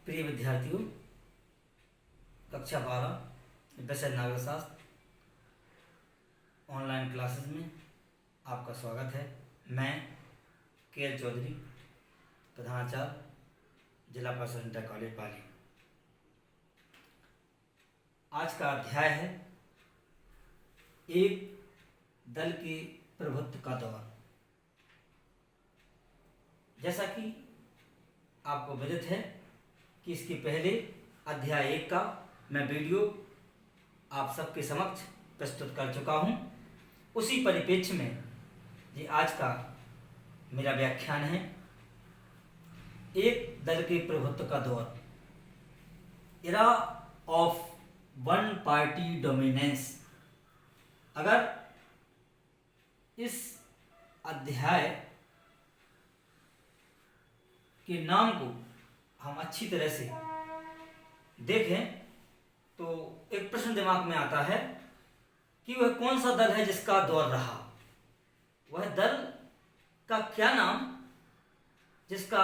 प्रिय विद्यार्थियों, कक्षा 12 विषय नागरिक शास्त्र ऑनलाइन क्लासेस में आपका स्वागत है। मैं के चौधरी, प्रधानाचार्य, जिला परिषद इंटर कॉलेज पाली। आज का अध्याय है एक दल के प्रभुत्व का दौर। जैसा कि आपको विदित है कि इसके पहले अध्याय 1 का मैं वीडियो आप सबके समक्ष प्रस्तुत कर चुका हूं। उसी परिप्रेक्ष्य में ये आज का मेरा व्याख्यान है, एक दल के प्रभुत्व का दौर, era of one party dominance. अगर इस अध्याय के नाम को हम अच्छी तरह से देखें तो एक प्रश्न दिमाग में आता है कि वह कौन सा दल है जिसका दौर रहा। वह दल का क्या नाम जिसका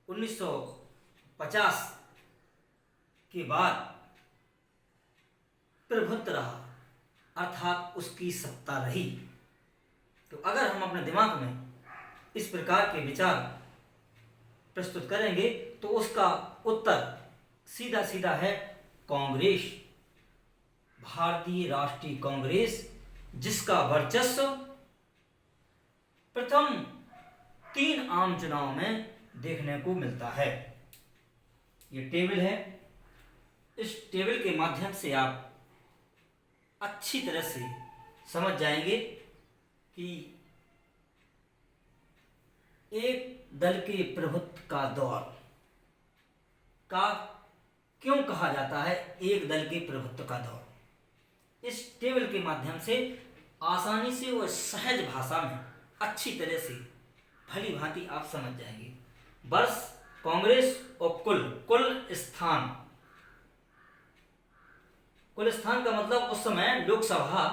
1950 के बाद प्रभुत्व रहा, अर्थात उसकी सत्ता रही। तो अगर हम अपने दिमाग में इस प्रकार के विचार प्रस्तुत करेंगे तो उसका उत्तर सीधा सीधा है कांग्रेस, भारतीय राष्ट्रीय कांग्रेस, जिसका वर्चस्व प्रथम 3 आम चुनाव में देखने को मिलता है। ये टेबल है। इस टेबल के माध्यम से आप अच्छी तरह से समझ जाएंगे कि एक दल के प्रभुत्व का दौर का क्यों कहा जाता है एक दल के प्रभुत्व का दौर। इस टेबल के माध्यम से आसानी से और सहज भाषा में अच्छी तरह से भली भांति आप समझ जाएंगे। वर्ष, कांग्रेस और कुल स्थान का मतलब उस समय लोकसभा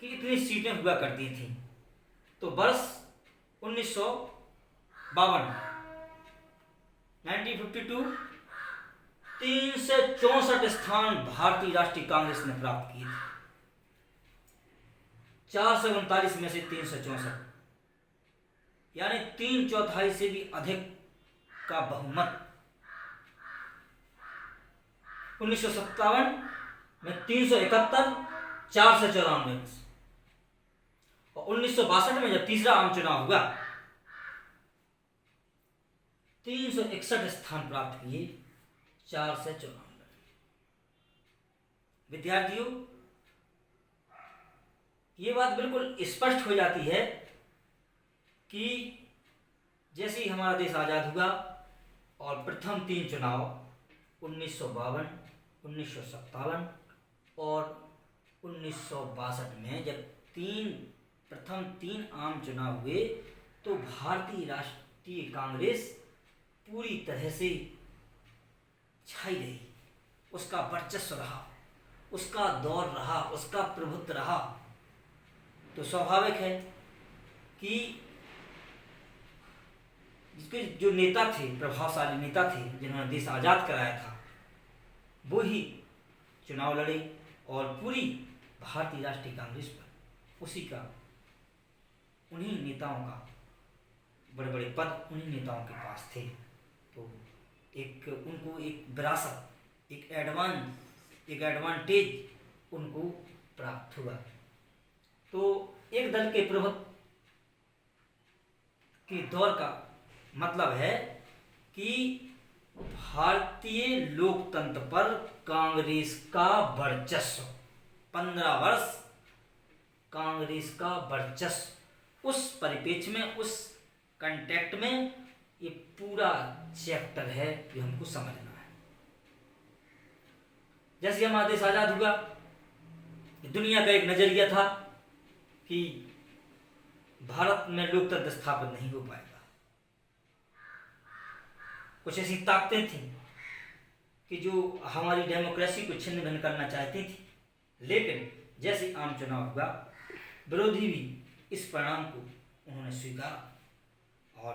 की कितनी सीटें हुआ करती थी। तो वर्ष 1952 364 स्थान भारतीय राष्ट्रीय कांग्रेस ने प्राप्त किए थे। 439 में से 364, यानी 3/4 से भी अधिक का बहुमत। 1957 में 371, 494 में से। और 1962 में जब तीसरा आम चुनाव हुआ 361 स्थान प्राप्त किए, 494। विद्यार्थियों, ये बात बिल्कुल स्पष्ट हो जाती है कि जैसे ही हमारा देश आजाद हुआ और प्रथम 3 चुनाव 1952, 1957 और 1962 में जब प्रथम 3 आम चुनाव हुए तो भारतीय राष्ट्रीय कांग्रेस पूरी तरह से छाई रही। उसका वर्चस्व रहा, उसका दौर रहा, उसका प्रभुत्व रहा। तो स्वाभाविक है कि जिसके जो नेता थे, प्रभावशाली नेता थे, जिन्होंने देश आजाद कराया था, वो ही चुनाव लड़े और पूरी भारतीय राष्ट्रीय कांग्रेस पर उन्हीं नेताओं का बड़े बड़े पद उन्हीं नेताओं के पास थे। तो उनको एक विरासत, एक एडवांटेज उनको प्राप्त हुआ। तो एक दल के प्रभुत्व के दौर का मतलब है कि भारतीय लोकतंत्र पर कांग्रेस का वर्चस्व, 15 वर्ष कांग्रेस का वर्चस्व। उस परिप्रेक्ष्य में, उस कंटेक्ट में ये पूरा चैप्टर है जो हमको समझना है। जैसे हमारा देश आजाद हुआ, दुनिया का एक नजरिया था कि भारत में लोकतंत्र स्थापित नहीं हो पाएगा। कुछ ऐसी ताकतें थीं कि जो हमारी डेमोक्रेसी को छिन्न भिन्न करना चाहती थी। लेकिन जैसे आम चुनाव हुआ, विरोधी भी इस परिणाम को उन्होंने स्वीकारा और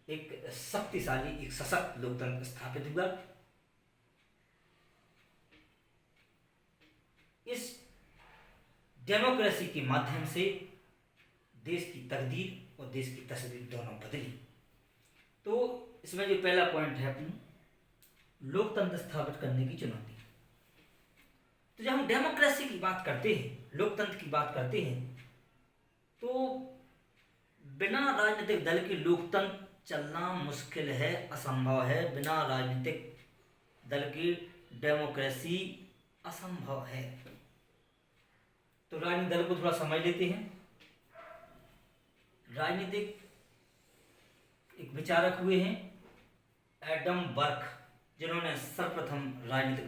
एक शक्तिशाली, एक सशक्त लोकतंत्र स्थापित हुआ। इस डेमोक्रेसी के माध्यम से देश की तकदीर और देश की तस्वीर दोनों बदली। तो इसमें जो पहला पॉइंट है अपनी, लोकतंत्र स्थापित करने की चुनौती। तो जब हम डेमोक्रेसी की बात करते हैं, लोकतंत्र की बात करते हैं, तो बिना राजनीतिक दल के लोकतंत्र चलना मुश्किल है, असंभव है। बिना राजनीतिक दल की डेमोक्रेसी असंभव है। तो राजनीतिक दल को थोड़ा समझ लेते हैं। राजनीतिक एक विचारक हुए हैं एडम बर्क, जिन्होंने सर्वप्रथम राजनीतिक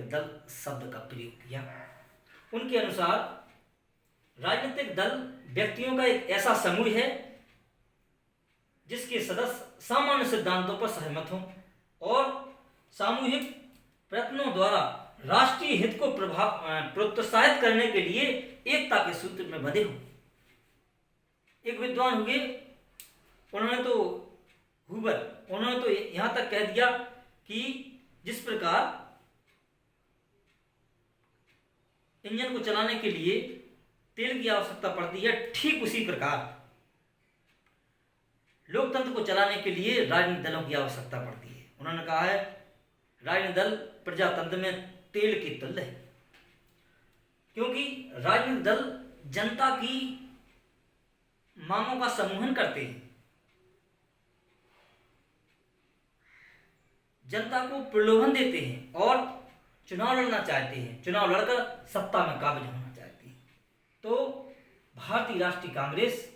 दल शब्द का प्रयोग किया। उनके अनुसार राजनीतिक दल व्यक्तियों का एक ऐसा समूह है जिसके सदस्य सामान्य सिद्धांतों पर सहमत हों और सामूहिक प्रयत्नों द्वारा राष्ट्रीय हित को प्रोत्साहित करने के लिए एकता के सूत्र में बंधे हों। एक विद्वान हुए, उन्होंने तो यहां तक कह दिया कि जिस प्रकार इंजन को चलाने के लिए तेल की आवश्यकता पड़ती है, ठीक उसी प्रकार लोकतंत्र को चलाने के लिए राजनीतिक दलों की आवश्यकता पड़ती है। उन्होंने कहा है राजनीतिक दल प्रजातंत्र में तेल की तुल्य है, क्योंकि राजनीतिक दल जनता की मांगों का समूहन करते हैं, जनता को प्रलोभन देते हैं और चुनाव लड़ना चाहते हैं, चुनाव लड़कर सत्ता में काबिज होना चाहते हैं। तो भारतीय राष्ट्रीय कांग्रेस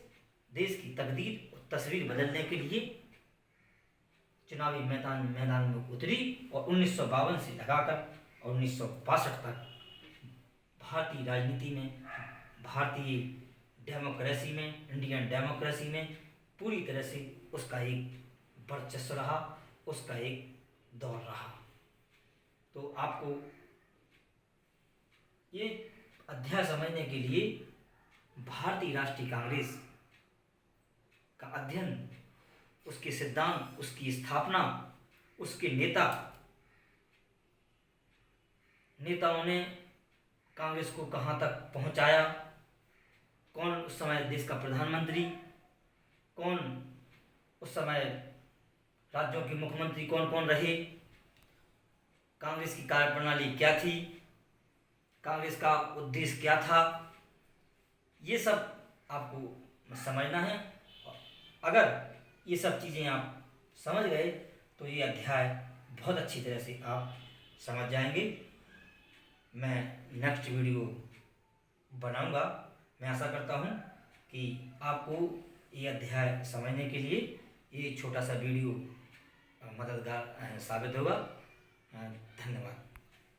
देश की तकदीर और तस्वीर बदलने के लिए चुनावी मैदान में उतरी और 1952 से लगाकर और 1962 तक भारतीय राजनीति में, भारतीय डेमोक्रेसी में, इंडियन डेमोक्रेसी में पूरी तरह से उसका एक वर्चस्व रहा, उसका एक दौर रहा। तो आपको ये अध्याय समझने के लिए भारतीय राष्ट्रीय कांग्रेस का अध्ययन, उसके सिद्धांत, उसकी स्थापना, उसके नेताओं ने कांग्रेस को कहां तक पहुंचाया, कौन उस समय देश का प्रधानमंत्री, कौन उस समय राज्यों के मुख्यमंत्री कौन कौन रहे, कांग्रेस की कार्यप्रणाली क्या थी, कांग्रेस का उद्देश्य क्या था, ये सब आपको समझना है। अगर ये सब चीज़ें आप समझ गए तो ये अध्याय बहुत अच्छी तरह से आप समझ जाएंगे। मैं नेक्स्ट वीडियो बनाऊंगा। मैं आशा करता हूं कि आपको ये अध्याय समझने के लिए ये छोटा सा वीडियो मददगार साबित होगा। धन्यवाद।